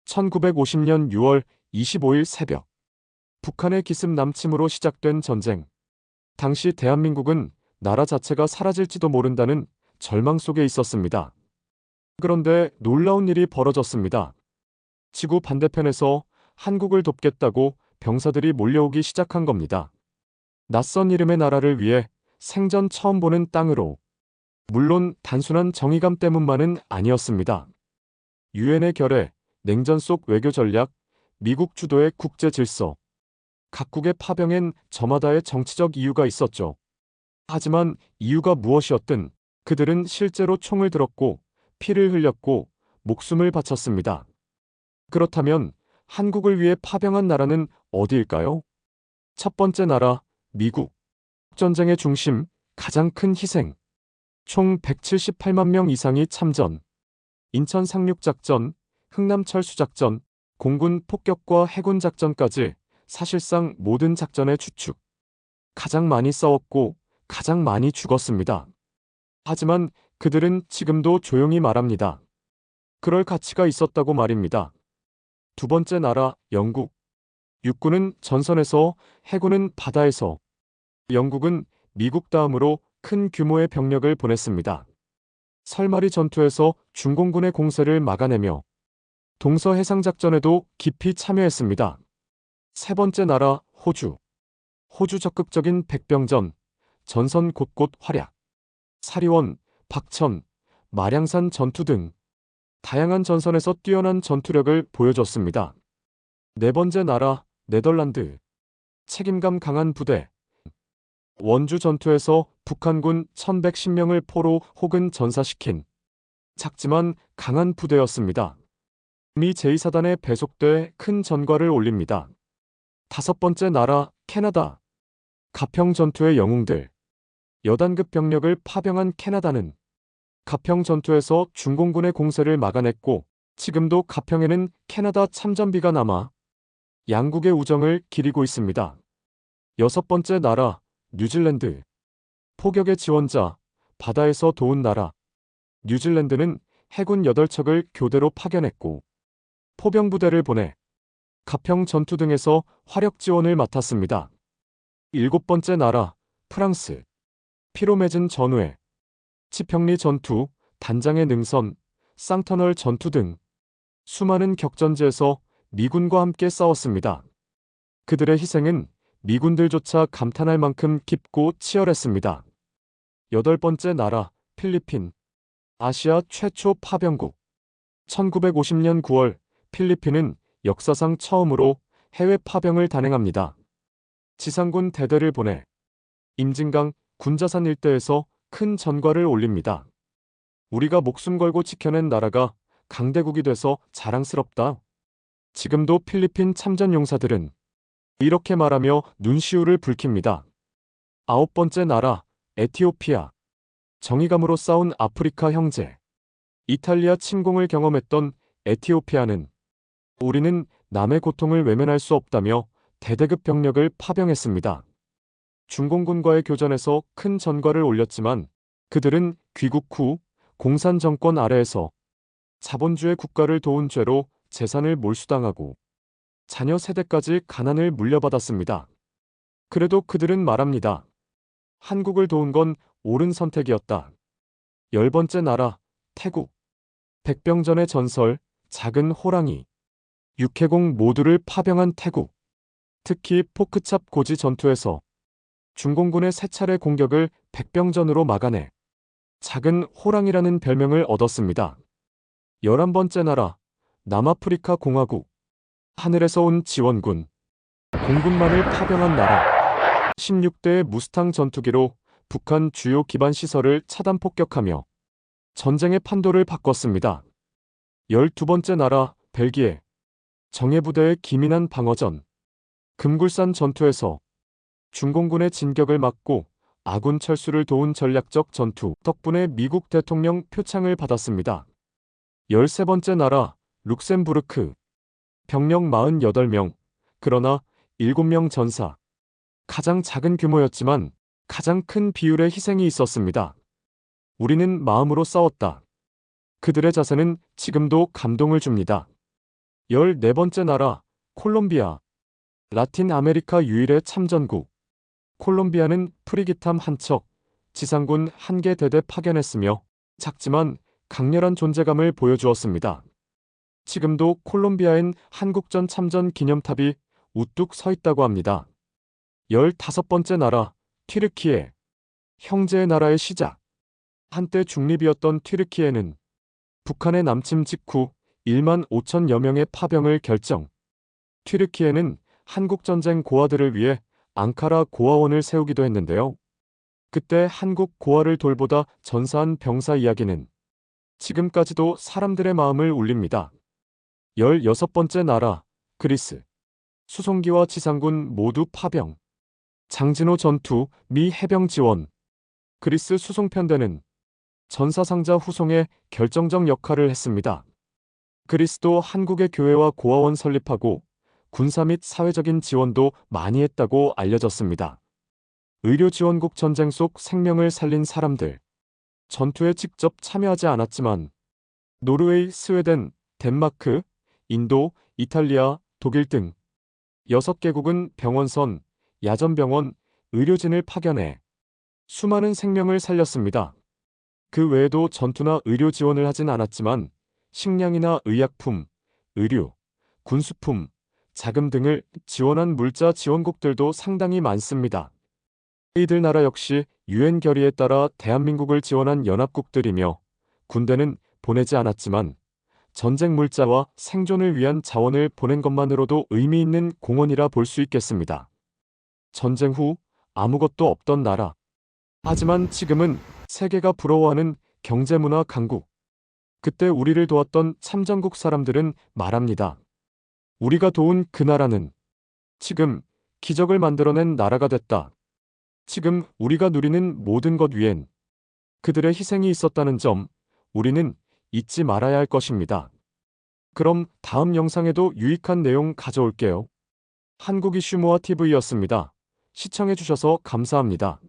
1950년 6월 25일 새벽, 북한의 기습 남침으로 시작된 전쟁. 당시 대한민국은 나라 자체가 사라질지도 모른다는 절망 속에 있었습니다. 그런데 놀라운 일이 벌어졌습니다. 지구 반대편에서 한국을 돕겠다고 병사들이 몰려오기 시작한 겁니다. 낯선 이름의 나라를 위해 생전 처음 보는 땅으로. 물론 단순한 정의감 때문만은 아니었습니다. 유엔의 결의, 냉전 속 외교 전략, 미국 주도의 국제 질서, 각국의 파병엔 저마다의 정치적 이유가 있었죠. 하지만 이유가 무엇이었든 그들은 실제로 총을 들었고 피를 흘렸고 목숨을 바쳤습니다. 그렇다면 한국을 위해 파병한 나라는 어디일까요? 첫 번째 나라, 미국. 전쟁의 중심, 가장 큰 희생. 총 178만 명 이상이 참전. 인천 상륙작전, 흥남 철수작전, 공군 폭격과 해군 작전까지 사실상 모든 작전의 주축. 가장 많이 싸웠고 가장 많이 죽었습니다. 하지만 그들은 지금도 조용히 말합니다. 그럴 가치가 있었다고 말입니다. 두 번째 나라, 영국. 육군은 전선에서, 해군은 바다에서. 영국은 미국 다음으로 큰 규모의 병력을 보냈습니다. 설마리 전투에서 중공군의 공세를 막아내며 동서해상작전에도 깊이 참여했습니다. 세 번째 나라, 호주. 호주 적극적인 백병전, 전선 곳곳 활약. 사리원, 박천, 마량산 전투 등 다양한 전선에서 뛰어난 전투력을 보여줬습니다. 네 번째 나라, 네덜란드. 책임감 강한 부대. 원주 전투에서 북한군 1110명을 포로 혹은 전사시킨 작지만 강한 부대였습니다. 미 제2사단에 배속돼 큰 전과를 올립니다. 다섯 번째 나라, 캐나다. 가평 전투의 영웅들. 여단급 병력을 파병한 캐나다는 가평 전투에서 중공군의 공세를 막아냈고 지금도 가평에는 캐나다 참전비가 남아 양국의 우정을 기리고 있습니다. 여섯 번째 나라, 뉴질랜드. 포격의 지원자, 바다에서 도운 나라. 뉴질랜드는 해군 8척을 교대로 파견했고 포병부대를 보내 가평 전투 등에서 화력 지원을 맡았습니다. 일곱 번째 나라, 프랑스. 피로 맺은 전우회, 치평리 전투, 단장의 능선, 쌍터널 전투 등 수많은 격전지에서 미군과 함께 싸웠습니다. 그들의 희생은 미군들조차 감탄할 만큼 깊고 치열했습니다. 여덟 번째 나라, 필리핀. 아시아 최초 파병국. 1950년 9월, 필리핀은 역사상 처음으로 해외 파병을 단행합니다. 지상군 대대를 보내 임진강, 군자산 일대에서 큰 전과를 올립니다. 우리가 목숨 걸고 지켜낸 나라가 강대국이 돼서 자랑스럽다. 지금도 필리핀 참전 용사들은 이렇게 말하며 눈시울을 붉힙니다. 아홉 번째 나라, 에티오피아. 정의감으로 싸운 아프리카 형제. 이탈리아 침공을 경험했던 에티오피아는 우리는 남의 고통을 외면할 수 없다며 대대급 병력을 파병했습니다. 중공군과의 교전에서 큰 전과를 올렸지만 그들은 귀국 후 공산 정권 아래에서 자본주의 국가를 도운 죄로 재산을 몰수당하고 자녀 세대까지 가난을 물려받았습니다. 그래도 그들은 말합니다. 한국을 도운 건 옳은 선택이었다. 열 번째 나라, 태국. 백병전의 전설, 작은 호랑이. 육해공 모두를 파병한 태국. 특히 포크찹 고지 전투에서 중공군의 세 차례 공격을 백병전으로 막아내 작은 호랑이라는 별명을 얻었습니다. 11번째 나라, 남아프리카 공화국. 하늘에서 온 지원군. 공군만을 파병한 나라. 16대의 무스탕 전투기로 북한 주요 기반 시설을 차단 폭격하며 전쟁의 판도를 바꿨습니다. 12번째 나라, 벨기에. 정예부대의 기민한 방어전. 금굴산 전투에서 중공군의 진격을 막고 아군 철수를 도운 전략적 전투 덕분에 미국 대통령 표창을 받았습니다. 13번째 나라, 룩셈부르크. 병력 48명, 그러나 7명 전사. 가장 작은 규모였지만 가장 큰 비율의 희생이 있었습니다. 우리는 마음으로 싸웠다. 그들의 자세는 지금도 감동을 줍니다. 14번째 나라, 콜롬비아. 라틴 아메리카 유일의 참전국. 콜롬비아는 프리기탐 한 척, 지상군 한 개 대대 파견했으며 작지만 강렬한 존재감을 보여주었습니다. 지금도 콜롬비아엔 한국전 참전 기념탑이 우뚝 서 있다고 합니다. 15번째 나라, 튀르키예. 형제의 나라의 시작. 한때 중립이었던 튀르키예는 북한의 남침 직후 1만 5천여 명의 파병을 결정. 튀르키예는 한국전쟁 고아들을 위해 앙카라 고아원을 세우기도 했는데요. 그때 한국 고아를 돌보다 전사한 병사 이야기는 지금까지도 사람들의 마음을 울립니다. 16번째 나라, 그리스. 수송기와 지상군 모두 파병. 장진호 전투, 미 해병 지원. 그리스 수송편대는 전사상자 후송에 결정적 역할을 했습니다. 그리스도 한국의 교회와 고아원 설립하고 군사 및 사회적인 지원도 많이 했다고 알려졌습니다. 의료지원국 전쟁 속 생명을 살린 사람들. 전투에 직접 참여하지 않았지만 노르웨이, 스웨덴, 덴마크, 인도, 이탈리아, 독일 등 6개국은 병원선, 야전병원, 의료진을 파견해 수많은 생명을 살렸습니다. 그 외에도 전투나 의료 지원을 하진 않았지만 식량이나 의약품, 의류, 군수품, 자금 등을 지원한 물자 지원국들도 상당히 많습니다. 이들 나라 역시 유엔 결의에 따라 대한민국을 지원한 연합국들이며 군대는 보내지 않았지만 전쟁 물자와 생존을 위한 자원을 보낸 것만으로도 의미 있는 공헌이라 볼 수 있겠습니다. 전쟁 후 아무것도 없던 나라. 하지만 지금은 세계가 부러워하는 경제문화 강국. 그때 우리를 도왔던 참전국 사람들은 말합니다. 우리가 도운 그 나라는 지금 기적을 만들어낸 나라가 됐다. 지금 우리가 누리는 모든 것 위엔 그들의 희생이 있었다는 점 우리는 잊지 말아야 할 것입니다. 그럼 다음 영상에도 유익한 내용 가져올게요. 한국 이슈모아 TV였습니다. 시청해주셔서 감사합니다.